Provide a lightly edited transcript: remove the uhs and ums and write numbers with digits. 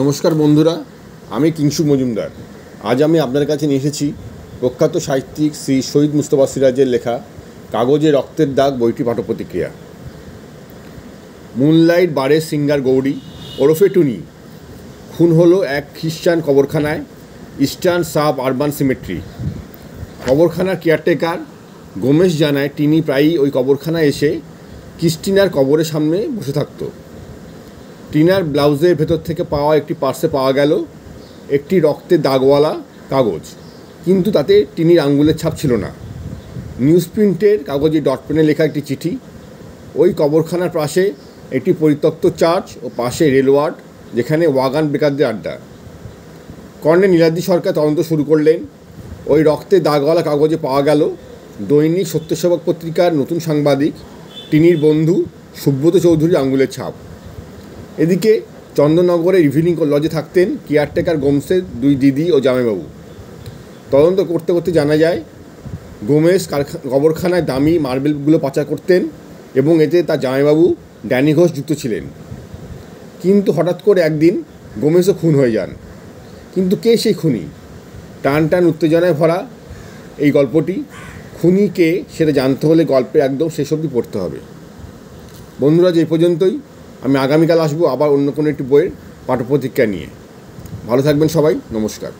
নমস্কার বন্ধুরা, আমি কিংশুক মজুমদার। আজ আমি আপনার কাছে নিয়ে এসেছি প্রখ্যাত সাহিত্যিক শ্রী শহীদ মুস্তফা সিরাজের লেখা কাগজে রক্তের দাগ বইটি পাঠ প্রতিক্রিয়া। মুনলাইট বারের সিঙ্গার গৌরী ওরফে টুনি খুন হলো এক খ্রিস্টান কবরখানায়, ইস্টার্ন সাব আরবান সিমেট্রি। কবরখানার কেয়ারটেকার গোমেশ জানায় টিনি প্রায়ই ওই কবরখানায় এসে ক্রিস্টিনার কবরের সামনে বসে থাকত। টিনার ব্লাউজের ভেতর থেকে পাওয়া একটি পার্সে পাওয়া গেল একটি রক্তের দাগওয়ালা কাগজ, কিন্তু তাতে টিনির আঙ্গুলের ছাপ ছিল না। নিউজ প্রিন্টের কাগজে ডট পেনে লেখা একটি চিঠি। ওই কবরখানার পাশে একটি পরিত্যক্ত চার্চ ও পাশে রেলওয়ার্ড, যেখানে ওয়াগান বেকারদের আড্ডা। কর্নেল নীলাদ্রি সরকার তদন্ত শুরু করলেন। ওই রক্তের দাগওয়ালা কাগজে পাওয়া গেল দৈনিক সত্যসেবক পত্রিকার নতুন সাংবাদিক টিনির বন্ধু সুব্রত চৌধুরীর আঙ্গুলের ছাপ। এদিকে চন্দননগরের ইভিনিং লজে থাকতেন কেয়ারটেকার গোমেশের দুই দিদি ও জামাইবাবু। তদন্ত করতে করতে জানা যায় গোমেশ কবরখানায় দামি মার্বেলগুলো পাচার করতেন এবং এতে তার জামাইবাবু ড্যানি ঘোষ যুক্ত ছিলেন। কিন্তু হঠাৎ করে একদিন গোমেশও খুন হয়ে যান। কিন্তু কে সেই খুনি? টান টান উত্তেজনায় ভরা এই গল্পটি। খুনি কে সেটা জানতে হলে গল্পে একদম শেষ অবধি পড়তে হবে। বন্ধুরা, এই পর্যন্তই। আমি আগামীকাল আসবো আবার অন্য কোনো একটি বইয়ের পাঠ্যপ্রতিক্রিয়া নিয়ে। ভালো থাকবেন সবাই। নমস্কার।